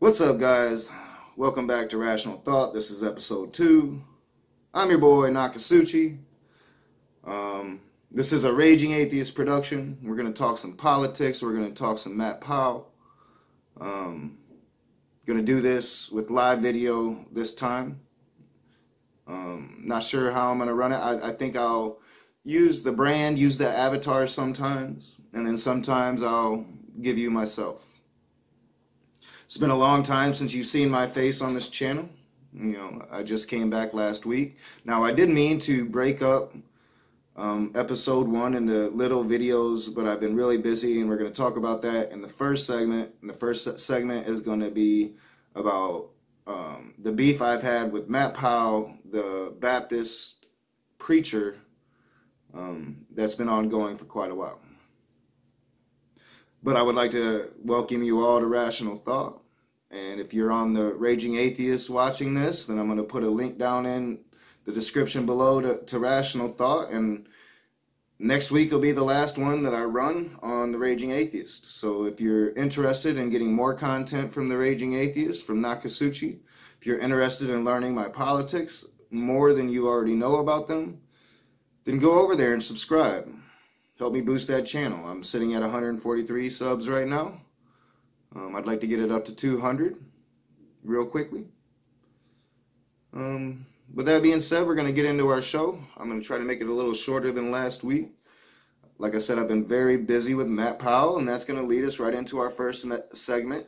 What's up, guys? Welcome back to Rational Thought. This is episode 2. I'm your boy Nakasuchi. This is a Raging Atheist production. We're going to talk some politics. We're going to talk some Matt Powell. Going to do this with live video this time. Not sure how I'm going to run it. I think I'll use the brand, use the avatar sometimes, and then sometimes I'll give you myself. It's been a long time since you've seen my face on this channel. You know, I just came back last week. Now, I did mean to break up episode 1 into little videos, but I've been really busy, and we're going to talk about that in the first segment. And the first segment is going to be about the beef I've had with Matt Powell, the Baptist preacher that's been ongoing for quite a while. But I would like to welcome you all to Rational Thought. And if you're on the Raging Atheist watching this, then I'm going to put a link down in the description below to Rational Thought. And next week will be the last one that I run on the Raging Atheist. So if you're interested in getting more content from the Raging Atheist, from Nakasuchi, if you're interested in learning my politics more than you already know about them, then go over there and subscribe. Help me boost that channel. I'm sitting at 143 subs right now. I'd like to get it up to 200 real quickly. With that being said, we're going to get into our show. I'm going to try to make it a little shorter than last week. Like I said, I've been very busy with Matt Powell, and that's going to lead us right into our first segment,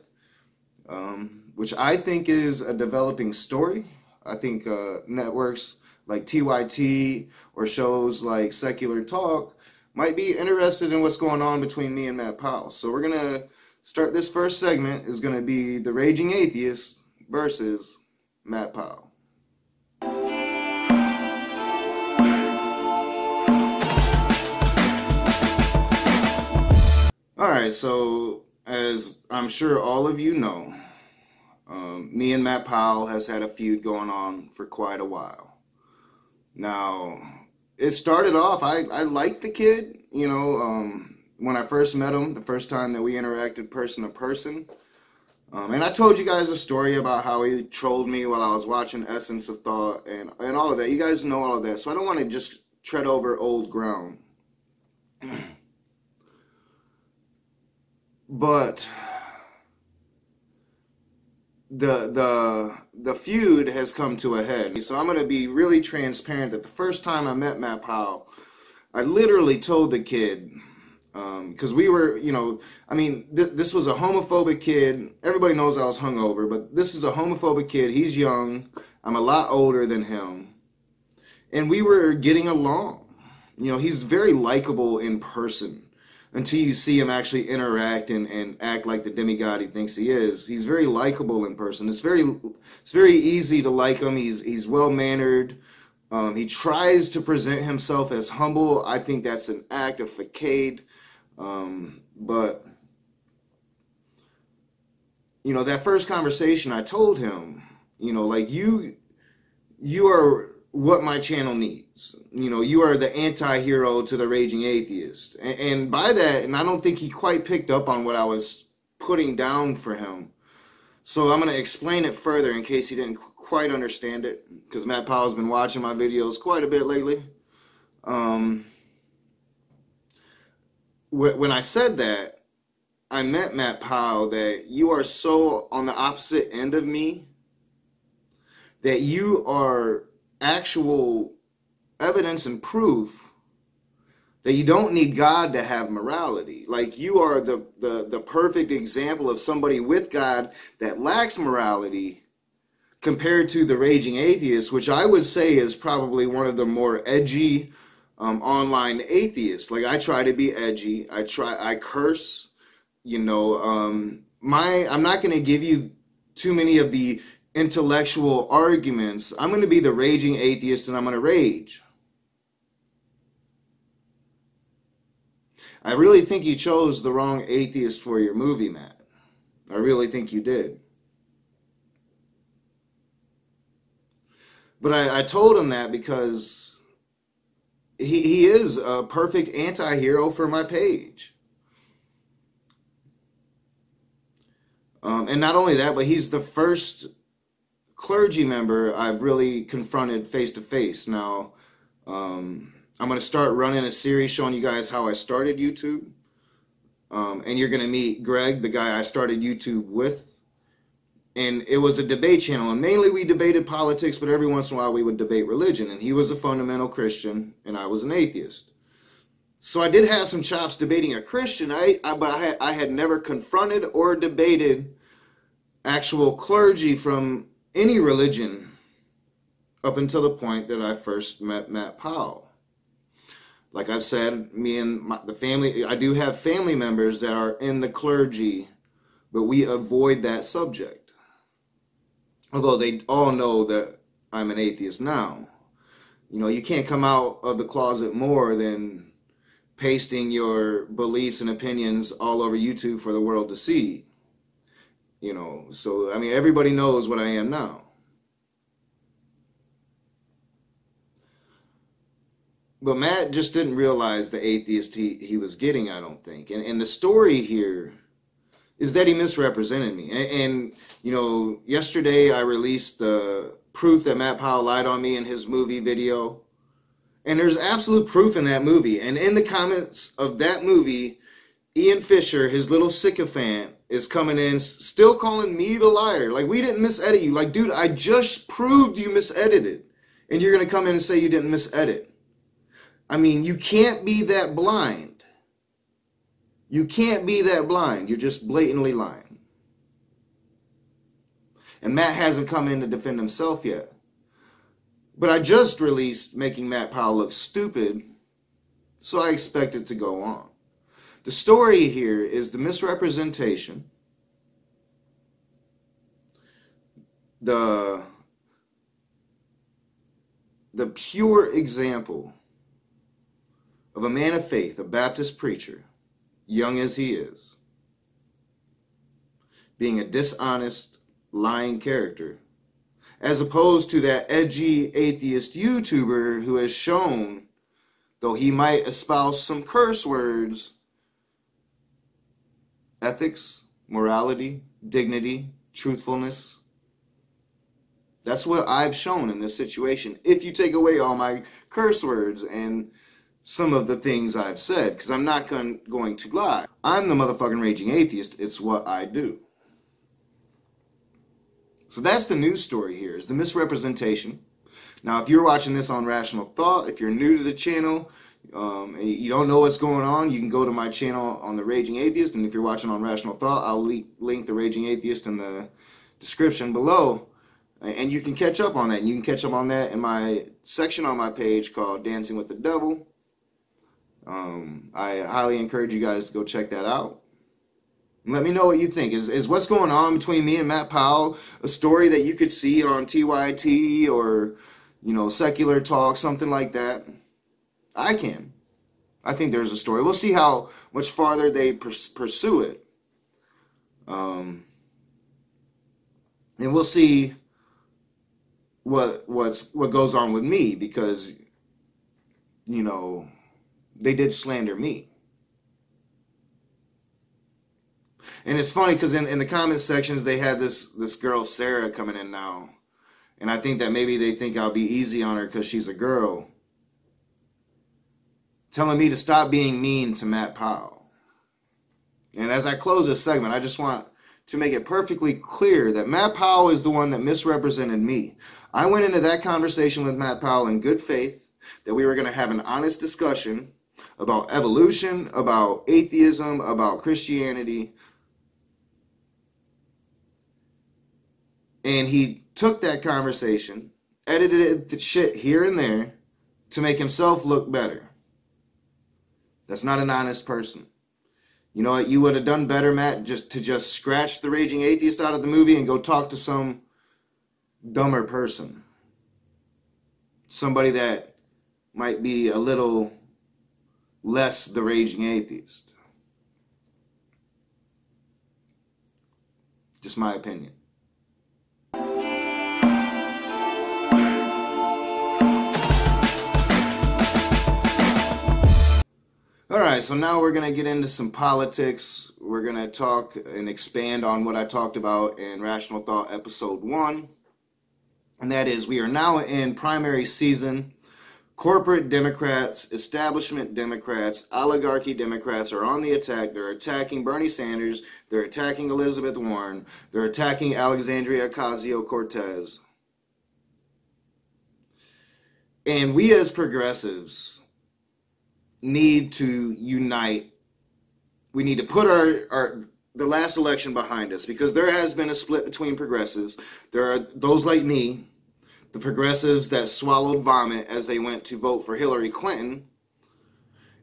which I think is a developing story. I think networks like TYT or shows like Secular Talk might be interested in what's going on between me and Matt Powell. So we're going to start this first segment is going to be the Raging Atheist versus Matt Powell. Alright, so as I'm sure all of you know, me and Matt Powell has had a feud going on for quite a while. Now, it started off, I liked the kid, you know, when I first met him, the first time that we interacted person to person. And I told you guys a story about how he trolled me while I was watching Essence of Thought and all of that. You guys know all of that, so I don't want to just tread over old ground. But the feud has come to a head. So I'm going to be really transparent that the first time I met Matt Powell, I literally told the kid, because we were, you know, I mean, this was a homophobic kid. Everybody knows I was hungover, but this is a homophobic kid. He's young. I'm a lot older than him. And we were getting along. You know, he's very likable in person until you see him actually interact and act like the demigod he thinks he is. He's very likable in person. It's very easy to like him. He's well-mannered. He tries to present himself as humble. I think that's an act of facade. But, you know, that first conversation I told him, you know, like, you are what my channel needs. You know, you are the anti-hero to the Raging Atheist. And by that, and I don't think he quite picked up on what I was putting down for him. So I'm going to explain it further in case he didn't quite understand it, because Matt Powell's been watching my videos quite a bit lately. When I said that, I meant, Matt Powell, that you are so on the opposite end of me that you are actual evidence and proof that you don't need God to have morality. Like, you are the perfect example of somebody with God that lacks morality compared to the Raging Atheist, which I would say is probably one of the more edgy online atheists. Like, I try to be edgy. I curse, you know. I'm not going to give you too many of the intellectual arguments. I'm going to be the Raging Atheist, and I'm going to rage. I really think you chose the wrong atheist for your movie, Matt. I really think you did. But I told him that because he is a perfect anti-hero for my page. And not only that, but he's the first clergy member I've really confronted face to face. Now, I'm going to start running a series showing you guys how I started YouTube. And you're going to meet Greg, the guy I started YouTube with. And it was a debate channel. And mainly we debated politics, but every once in a while we would debate religion. And he was a fundamental Christian, and I was an atheist. So I did have some chops debating a Christian, but I had never confronted or debated actual clergy from any religion up until the point that I first met Matt Powell. Like I've said, me and the family, I do have family members that are in the clergy, but we avoid that subject. Although they all know that I'm an atheist now. You know, you can't come out of the closet more than pasting your beliefs and opinions all over YouTube for the world to see. You know, so, I mean, everybody knows what I am now. But Matt just didn't realize the atheist he was getting, I don't think. And the story here is that he misrepresented me. And, you know, yesterday I released the proof that Matt Powell lied on me in his movie video. And there's absolute proof in that movie. And in the comments of that movie, Ian Fisher, his little sycophant, is coming in still calling me the liar. Like, we didn't misedit you. Like, dude, I just proved you misedited. And you're going to come in and say you didn't misedit. I mean, you can't be that blind. You can't be that blind. You're just blatantly lying. And Matt hasn't come in to defend himself yet. But I just released making Matt Powell look stupid, so I expect it to go on. The story here is the misrepresentation, the pure example of a man of faith, a Baptist preacher, young as he is, being a dishonest, lying character, as opposed to that edgy atheist YouTuber who has shown, though he might espouse some curse words, ethics, morality, dignity, truthfulness. That's what I've shown in this situation. If you take away all my curse words and some of the things I've said, because I'm not going to lie. I'm the motherfucking raging atheist. It's what I do. So that's the news story here, is the misrepresentation. Now, if you're watching this on Rational Thought, if you're new to the channel, and you don't know what's going on, you can go to my channel on The Raging Atheist. And if you're watching on Rational Thought, I'll link The Raging Atheist in the description below. And you can catch up on that. And you can catch up on that in my section on my page called Dancing with the Devil. I highly encourage you guys to go check that out. And let me know what you think. Is what's going on between me and Matt Powell a story that you could see on TYT or, you know, Secular Talk, something like that? I think there's a story. We'll see how much farther they pursue it. And we'll see what goes on with me, because, you know, they did slander me. And it's funny because in the comment sections they had this girl Sarah coming in now, and I think that maybe they think I'll be easy on her because she's a girl, telling me to stop being mean to Matt Powell. And as I close this segment, I just want to make it perfectly clear that Matt Powell is the one that misrepresented me. I went into that conversation with Matt Powell in good faith that we were going to have an honest discussion about evolution, about atheism, about Christianity. And he took that conversation, edited the shit here and there to make himself look better. That's not an honest person. You know what? You would have done better, Matt, just scratch the Raging Atheist out of the movie and go talk to some dumber person. Somebody that might be a little less the Raging Atheist. Just my opinion. All right. right, so now we're going to get into some politics. We're going to talk and expand on what I talked about in Rational Thought episode 1. And that is, we are now in primary season. Corporate Democrats, establishment Democrats, oligarchy Democrats are on the attack. They're attacking Bernie Sanders. They're attacking Elizabeth Warren. They're attacking Alexandria Ocasio-Cortez. And we as progressives need to unite. We need to put the last election behind us, because there has been a split between progressives. There are those like me, the progressives that swallowed vomit as they went to vote for Hillary Clinton.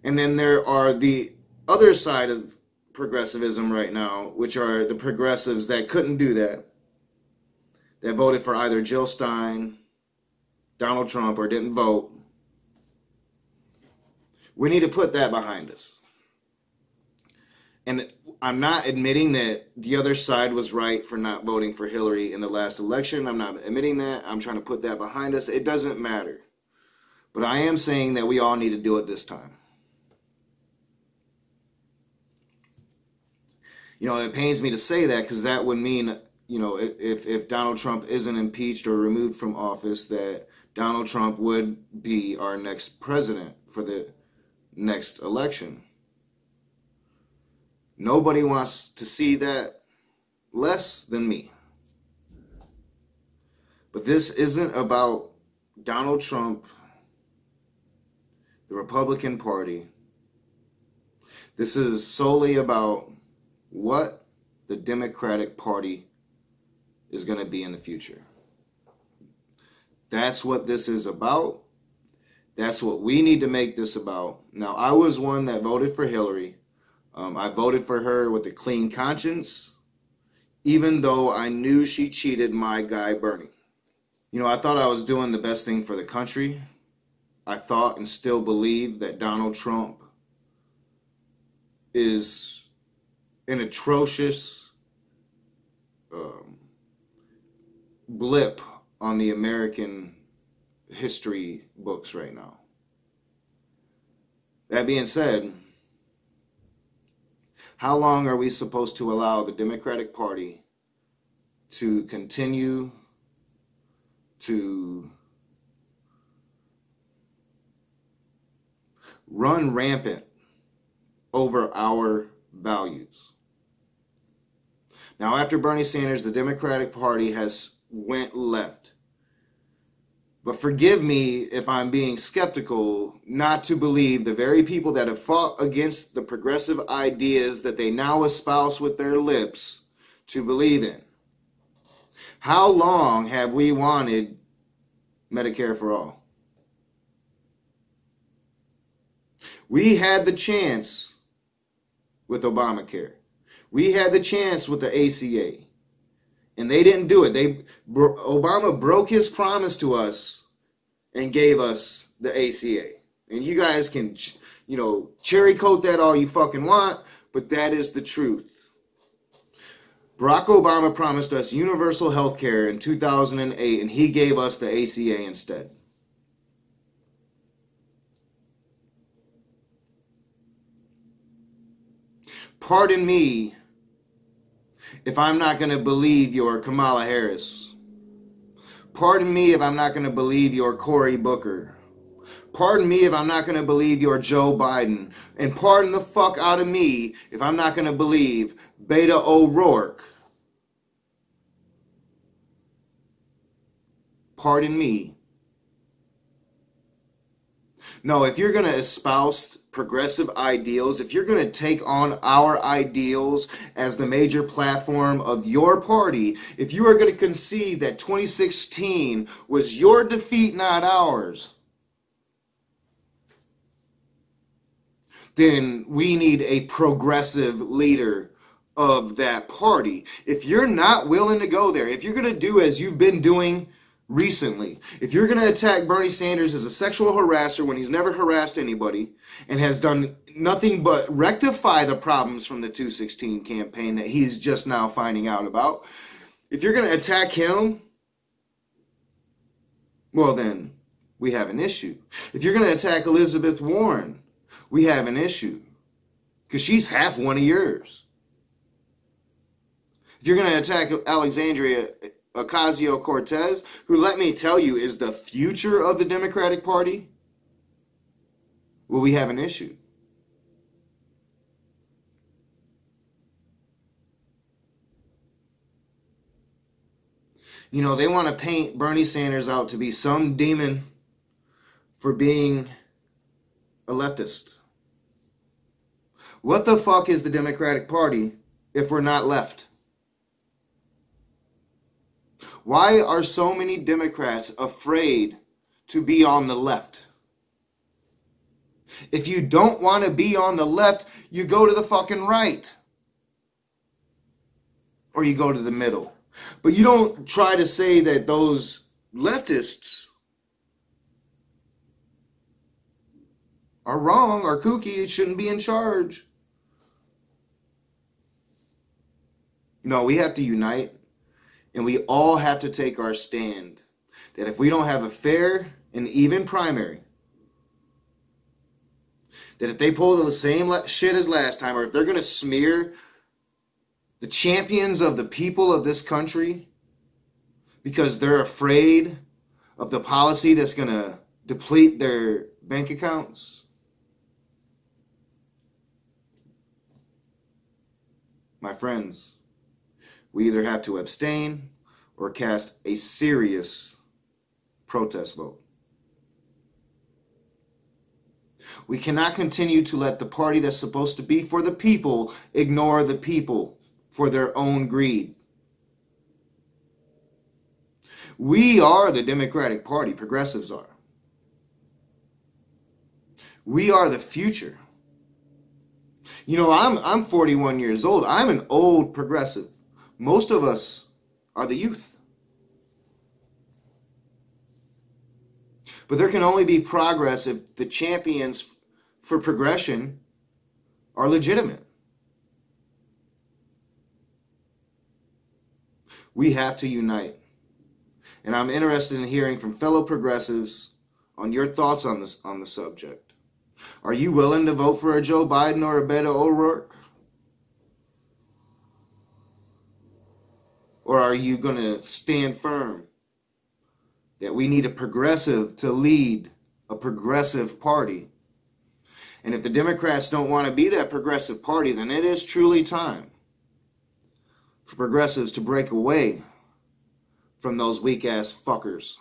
And then there are the other side of progressivism right now, which are the progressives that couldn't do that voted for either Jill Stein, Donald Trump, or didn't vote. We need to put that behind us. And I'm not admitting that the other side was right for not voting for Hillary in the last election. I'm not admitting that. I'm trying to put that behind us. It doesn't matter. But I am saying that we all need to do it this time. You know, it pains me to say that, because that would mean, you know, if Donald Trump isn't impeached or removed from office, that Donald Trump would be our next president for the next election. Nobody wants to see that less than me. But this isn't about Donald Trump, the Republican Party. This is solely about what the Democratic Party is going to be in the future. That's what this is about. That's what we need to make this about. Now, I was one that voted for Hillary. I voted for her with a clean conscience, even though I knew she cheated my guy Bernie. You know, I thought I was doing the best thing for the country. I thought and still believe that Donald Trump is an atrocious blip on the American history books right now. That being said, how long are we supposed to allow the Democratic Party to continue to run rampant over our values? Now, after Bernie Sanders, the Democratic Party has went left. But forgive me if I'm being skeptical not to believe the very people that have fought against the progressive ideas that they now espouse with their lips to believe in. How long have we wanted Medicare for all? We had the chance with Obamacare. We had the chance with the ACA. And they didn't do it. Obama broke his promise to us and gave us the ACA. And you guys can, you know, cherry coat that all you fucking want, but that is the truth. Barack Obama promised us universal health care in 2008, and he gave us the ACA instead. Pardon me if I'm not going to believe your Kamala Harris. Pardon me if I'm not going to believe your Cory Booker. Pardon me if I'm not going to believe your Joe Biden. And pardon the fuck out of me if I'm not going to believe Beto O'Rourke. Pardon me. No, if you're going to espouse progressive ideals, if you're going to take on our ideals as the major platform of your party, if you are going to concede that 2016 was your defeat, not ours, then we need a progressive leader of that party. If you're not willing to go there, if you're going to do as you've been doing recently, if you're going to attack Bernie Sanders as a sexual harasser when he's never harassed anybody and has done nothing but rectify the problems from the 2016 campaign that he's just now finding out about, if you're going to attack him, well then, we have an issue. If you're going to attack Elizabeth Warren, we have an issue. because she's half one of yours. If you're going to attack Alexandria Ocasio-Cortez, who, let me tell you, is the future of the Democratic Party, well, we have an issue. You know, they want to paint Bernie Sanders out to be some demon for being a leftist. What the fuck is the Democratic Party if we're not left? Why are so many Democrats afraid to be on the left? If you don't want to be on the left, you go to the fucking right. Or you go to the middle. But you don't try to say that those leftists are wrong, are kooky, shouldn't be in charge. No, we have to unite, and we all have to take our stand that if we don't have a fair and even primary, that if they pull the same shit as last time, or if they're going to smear the champions of the people of this country because they're afraid of the policy that's going to deplete their bank accounts, my friends, we either have to abstain or cast a serious protest vote. We cannot continue to let the party that's supposed to be for the people ignore the people for their own greed. We are the Democratic Party, progressives are. We are the future. You know, I'm 41 years old. I'm an old progressive. Most of us are the youth. But there can only be progress if the champions for progression are legitimate. We have to unite. And I'm interested in hearing from fellow progressives on your thoughts on the subject. Are you willing to vote for a Joe Biden or a Beto O'Rourke? Or are you going to stand firm that we need a progressive to lead a progressive party? And if the Democrats don't want to be that progressive party, then it is truly time for progressives to break away from those weak-ass fuckers.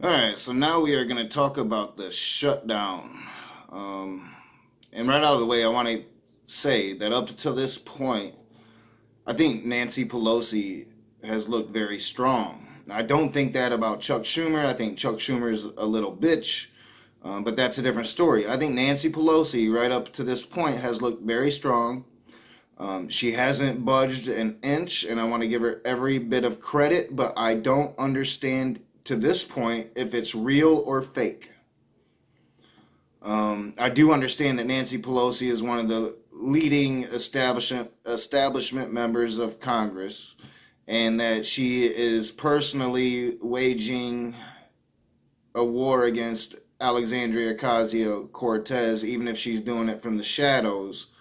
Alright, so now we are going to talk about the shutdown. And right out of the way, I want to say that up to this point, I think Nancy Pelosi has looked very strong. I don't think that about Chuck Schumer. I think Chuck Schumer's a little bitch, but that's a different story. I think Nancy Pelosi, right up to this point, has looked very strong. She hasn't budged an inch, and I want to give her every bit of credit, but I don't understand to this point if it's real or fake. I do understand that Nancy Pelosi is one of the leading establishment members of Congress, and that she is personally waging a war against Alexandria Ocasio-Cortez, even if she's doing it from the shadows.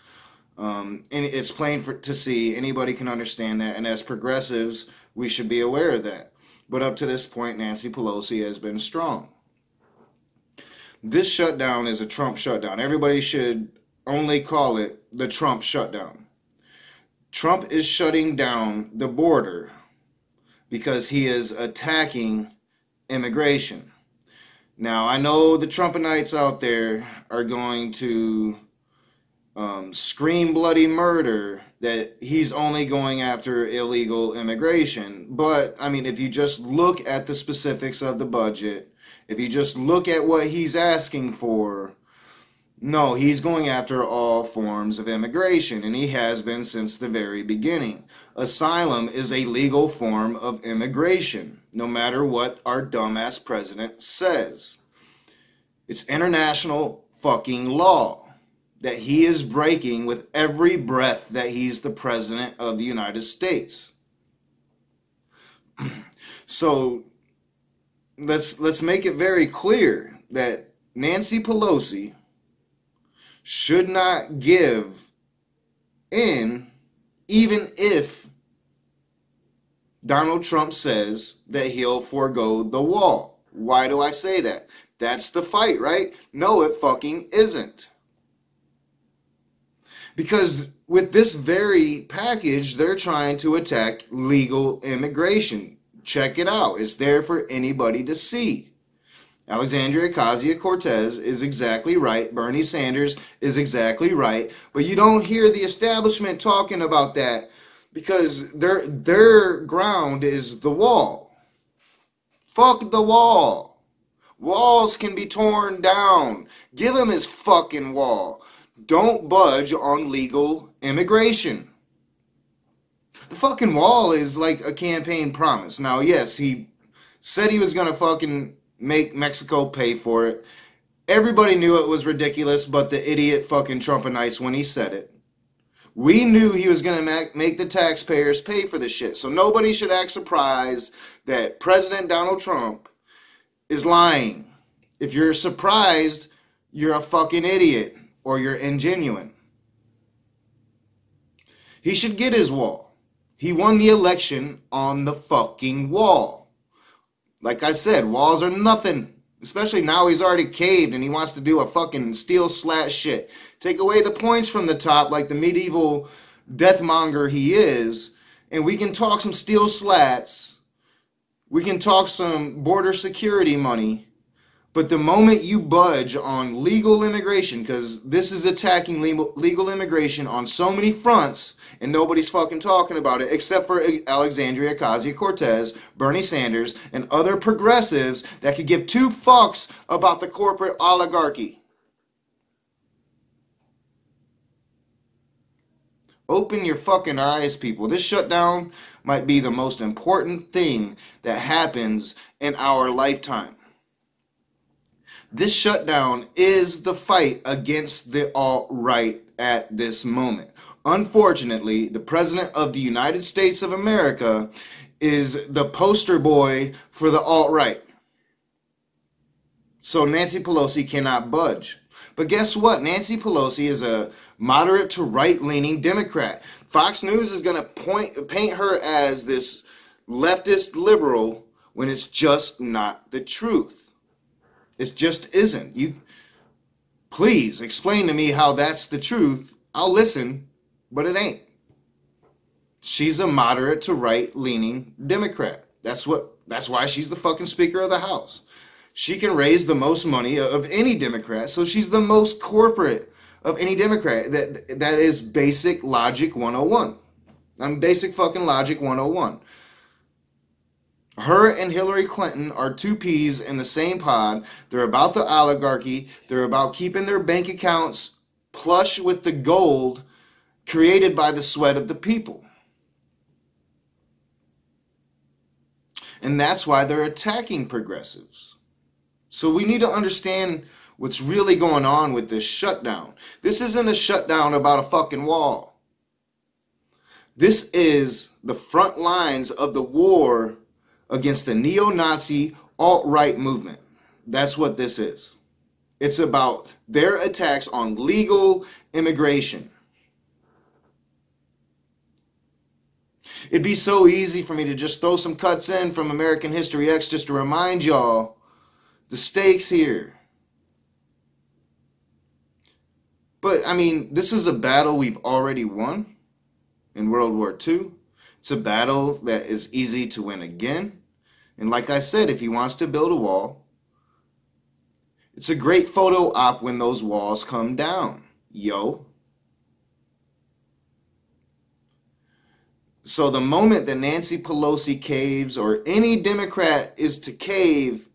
And it's plain to see. Anybody can understand that, and as progressives, we should be aware of that. But up to this point, Nancy Pelosi has been strong. This shutdown is a Trump shutdown. Everybody should only call it the Trump shutdown. Trump is shutting down the border because he is attacking immigration. Now, I know the Trumpanites out there are going to scream bloody murder that he's only going after illegal immigration. But, I mean, if you just look at the specifics of the budget, if you just look at what he's asking for, no, he's going after all forms of immigration, and he has been since the very beginning. Asylum is a legal form of immigration, no matter what our dumbass president says. It's international fucking law that he is breaking with every breath that he's the president of the United States. So let's make it very clear that Nancy Pelosi should not give in, even if Donald Trump says that he'll forego the wall. Why do I say that? That's the fight, right? No, it fucking isn't. Because with this very package, they're trying to attack legal immigration. Check it out. It's there for anybody to see. Alexandria Ocasio-Cortez is exactly right. Bernie Sanders is exactly right. But you don't hear the establishment talking about that because their ground is the wall. Fuck the wall. Walls can be torn down. Give him his fucking wall. Don't budge on legal immigration. The fucking wall is like a campaign promise. Now, yes, he said he was going to fucking make Mexico pay for it. Everybody knew it was ridiculous, but the idiot fucking Trumpanites when he said it. We knew he was going to make the taxpayers pay for this shit. So nobody should act surprised that President Donald Trump is lying. If you're surprised, you're a fucking idiot or you're ingenuine. He should get his wall. He won the election on the fucking wall. Like I said, walls are nothing. Especially now he's already caved and he wants to do a fucking steel slat shit. Take away the points from the top like the medieval deathmonger he is, and we can talk some steel slats. We can talk some border security money. But the moment you budge on legal immigration, because this is attacking legal immigration on so many fronts, and nobody's fucking talking about it, except for Alexandria Ocasio-Cortez, Bernie Sanders, and other progressives that could give two fucks about the corporate oligarchy. Open your fucking eyes, people. This shutdown might be the most important thing that happens in our lifetime. This shutdown is the fight against the alt-right at this moment. Unfortunately, the President of the United States of America is the poster boy for the alt-right. So Nancy Pelosi cannot budge. But guess what? Nancy Pelosi is a moderate to right-leaning Democrat. Fox News is going to paint her as this leftist liberal when it's just not the truth. It just isn't. You please explain to me how that's the truth. I'll listen, but it ain't. She's a moderate to right-leaning Democrat. That's why she's the fucking Speaker of the House. She can raise the most money of any Democrat, so she's the most corporate of any Democrat. That is basic logic 101. Basic fucking logic 101. Her and Hillary Clinton are two peas in the same pod. They're about the oligarchy. They're about keeping their bank accounts plush with the gold created by the sweat of the people. And that's why they're attacking progressives. So we need to understand what's really going on with this shutdown. This isn't a shutdown about a fucking wall. This is the front lines of the war against the neo-Nazi alt-right movement. That's what this is. It's about their attacks on legal immigration. It'd be so easy for me to just throw some cuts in from American History X just to remind y'all the stakes here. But, I mean, this is a battle we've already won in World War II. It's a battle that is easy to win again. And like I said, if he wants to build a wall, it's a great photo op when those walls come down. Yo. So the moment that Nancy Pelosi caves, or any Democrat is to cave,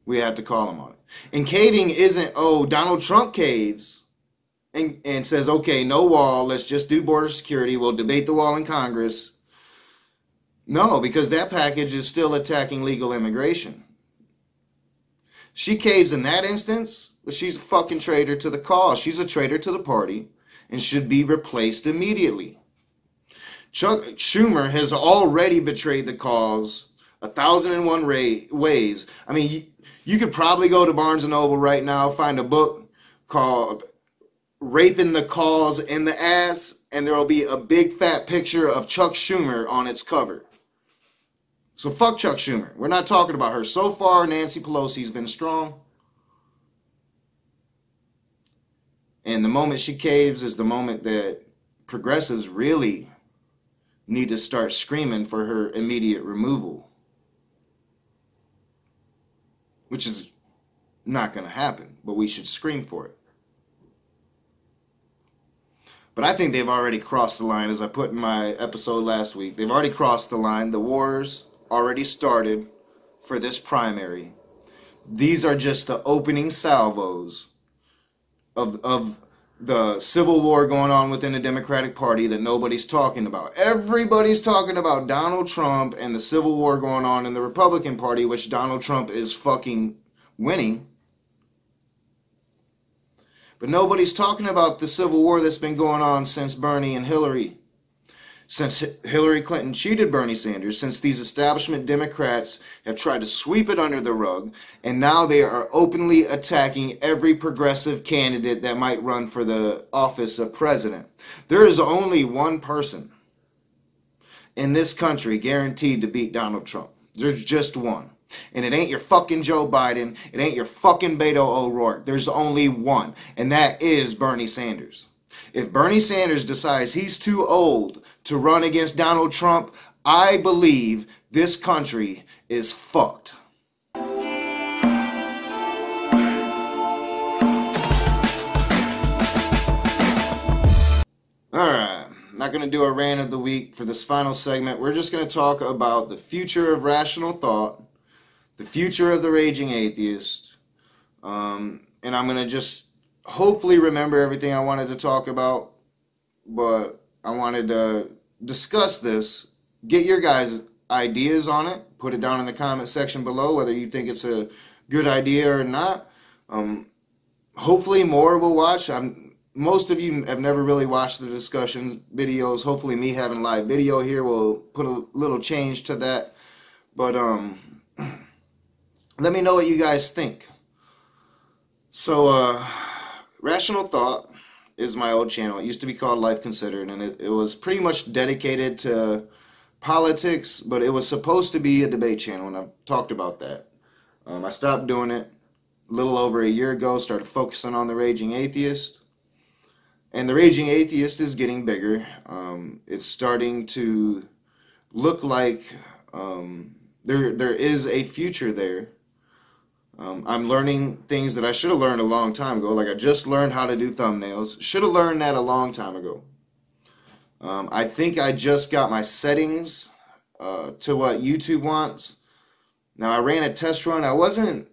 we have to call him on it. And caving isn't, oh, Donald Trump caves and says, okay, no wall, let's just do border security, we'll debate the wall in Congress. No, because that package is still attacking legal immigration. She caves in that instance, but she's a fucking traitor to the cause. She's a traitor to the party and should be replaced immediately. Chuck Schumer has already betrayed the cause 1,001 ways. I mean, you could probably go to Barnes & Noble right now, find a book called Raping the Cause in the Ass, and there will be a big fat picture of Chuck Schumer on its cover. So fuck Chuck Schumer. We're not talking about her. So far, Nancy Pelosi's been strong. And the moment she caves is the moment that progressives really need to start screaming for her immediate removal. Which is not going to happen, but we should scream for it. But I think they've already crossed the line, as I put in my episode last week. They've already crossed the line. The wars already started for this primary. These are just the opening salvos of the civil war going on within the Democratic Party that nobody's talking about. Everybody's talking about Donald Trump and the civil war going on in the Republican Party, which Donald Trump is fucking winning. But nobody's talking about the civil war that's been going on since Bernie and Hillary. Since Hillary Clinton cheated Bernie Sanders, since these establishment Democrats have tried to sweep it under the rug, and now they are openly attacking every progressive candidate that might run for the office of president. There is only one person in this country guaranteed to beat Donald Trump. There's just one. And it ain't your fucking Joe Biden. It ain't your fucking Beto O'Rourke. There's only one. And that is Bernie Sanders. If Bernie Sanders decides he's too old to run against Donald Trump, I believe this country is fucked. Alright, not going to do a rant of the week for this final segment. We're just going to talk about the future of rational thought, the future of the raging atheist, and I'm going to just hopefully remember everything I wanted to talk about, but I wanted to discuss this, get your guys' ideas on it, put it down in the comment section below, whether you think it's a good idea or not. Hopefully more will watch. Most of you have never really watched the discussion videos. Hopefully me having live video here will put a little change to that, but let me know what you guys think. So, Rational Thought is my old channel. It used to be called Life Considered, and it was pretty much dedicated to politics, but it was supposed to be a debate channel, and I've talked about that. I stopped doing it a little over a year ago, started focusing on the Raging Atheist, and the Raging Atheist is getting bigger. It's starting to look like there is a future there. I'm learning things that I should have learned a long time ago. Like I just learned how to do thumbnails. Should have learned that a long time ago. I think I just got my settings to what YouTube wants. Now I ran a test run. I wasn't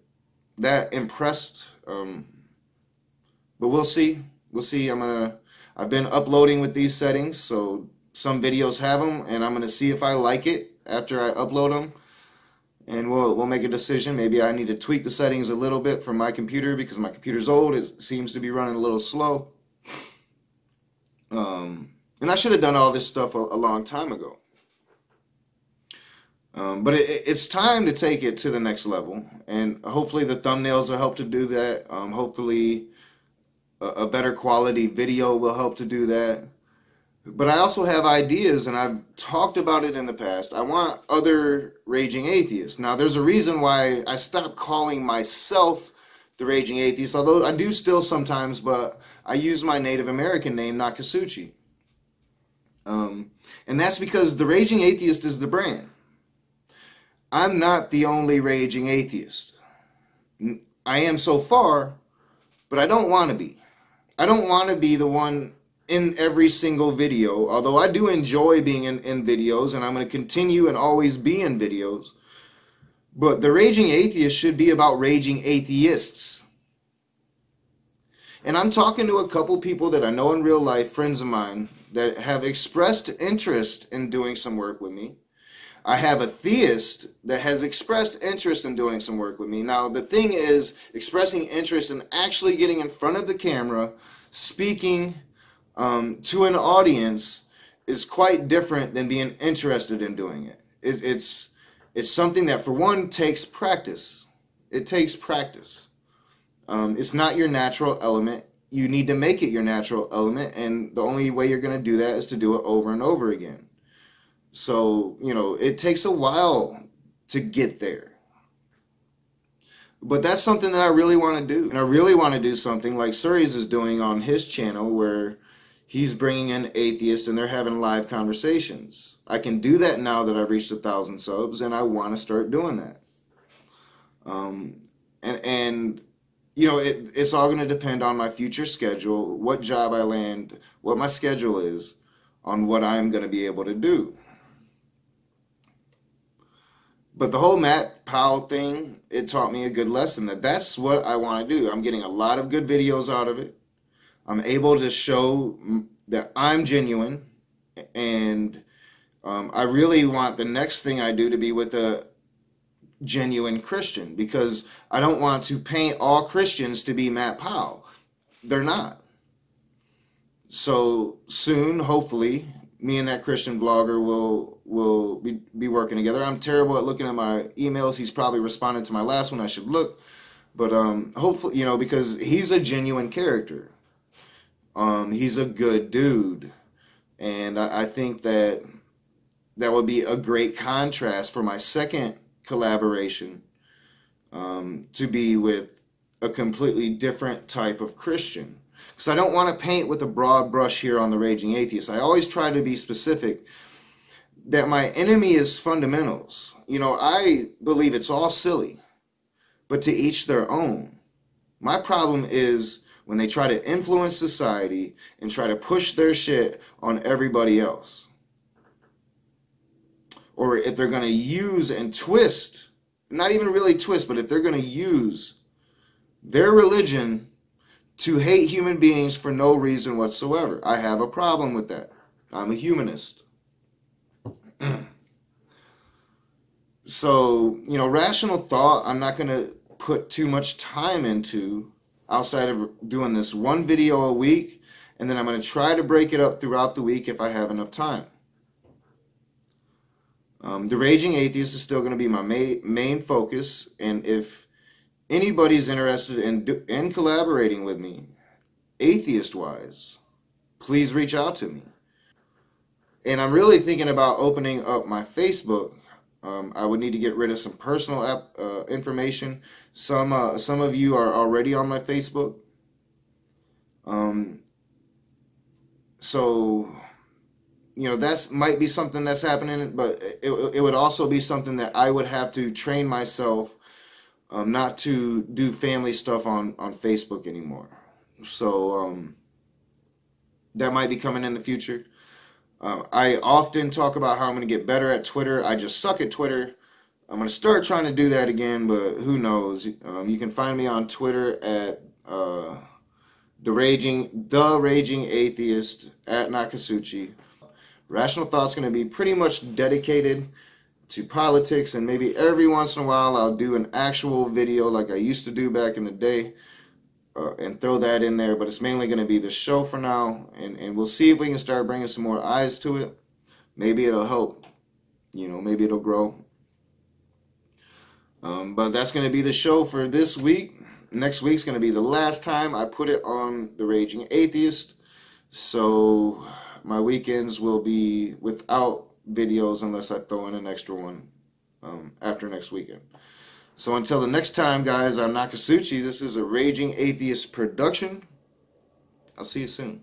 that impressed, but we'll see. We'll see. I've been uploading with these settings, so some videos have them, and I'm gonna see if I like it after I upload them. And we'll make a decision. Maybe I need to tweak the settings a little bit for my computer because my computer's old. It seems to be running a little slow. And I should have done all this stuff a long time ago. But it's time to take it to the next level. And hopefully the thumbnails will help to do that. Hopefully a better quality video will help to do that. But I also have ideas, and I've talked about it in the past. I want other Raging Atheists. Now, there's a reason why I stopped calling myself the Raging Atheist, although I do still sometimes, but I use my Native American name, Nakasuchi. And that's because the Raging Atheist is the brand. I'm not the only Raging Atheist. I am so far, but I don't want to be. I don't want to be the one in every single video, although I do enjoy being in videos, and I'm going to continue and always be in videos. But the Raging Atheist should be about raging atheists. And I'm talking to a couple people that I know in real life, friends of mine, that have expressed interest in doing some work with me. I have a theist that has expressed interest in doing some work with me. Now, the thing is, expressing interest in actually getting in front of the camera, speaking to an audience is quite different than being interested in doing it. it's something that, for one, takes practice. It takes practice. It's not your natural element. You need to make it your natural element, and the only way you're going to do that is to do it over and over again. So, it takes a while to get there. But that's something that I really want to do. And I really want to do something like Suri's is doing on his channel, where he's bringing in atheists and they're having live conversations. I can do that now that I've reached 1,000 subs, and I want to start doing that. It's all going to depend on my future schedule, what job I land, what my schedule is, on what I'm going to be able to do. But the whole Matt Powell thing, it taught me a good lesson that's what I want to do. I'm getting a lot of good videos out of it. I'm able to show that I'm genuine, and I really want the next thing I do to be with a genuine Christian, because I don't want to paint all Christians to be Matt Powell. They're not. So soon, hopefully, me and that Christian vlogger will be working together. I'm terrible at looking at my emails. He's probably responded to my last one. I should look. But hopefully, because he's a genuine character. He's a good dude. And I think that would be a great contrast for my second collaboration, to be with a completely different type of Christian. Because I don't want to paint with a broad brush here on The Raging Atheist. I always try to be specific that my enemy is fundamentals. I believe it's all silly, but to each their own. My problem is when they try to influence society and try to push their shit on everybody else. Or if they're going to use and twist, not even really twist, but if they're going to use their religion to hate human beings for no reason whatsoever. I have a problem with that. I'm a humanist. So, rational thought, I'm not going to put too much time into outside of doing this one video a week, and then I'm going to try to break it up throughout the week if I have enough time. The Raging Atheist is still going to be my main focus, and if anybody's interested in collaborating with me, atheist-wise, please reach out to me. And I'm really thinking about opening up my Facebook. I would need to get rid of some personal information. Some of you are already on my Facebook. So, that's might be something that's happening, but it would also be something that I would have to train myself not to do family stuff on Facebook anymore. So that might be coming in the future. I often talk about how I'm going to get better at Twitter. I just suck at Twitter. I'm going to start trying to do that again, but who knows? You can find me on Twitter at the Raging Atheist, at Nakasuchi. Rational Thought's going to be pretty much dedicated to politics, and maybe every once in a while I'll do an actual video like I used to do back in the day, and throw that in there. But it's mainly going to be the show for now, and we'll see if we can start bringing some more eyes to it. Maybe it'll help, maybe it'll grow. But that's going to be the show for this week. Next week's going to be the last time I put it on The Raging Atheist, so my weekends will be without videos unless I throw in an extra one after next weekend. So until the next time, guys, I'm Nakasuchi. This is a Raging Atheist production. I'll see you soon.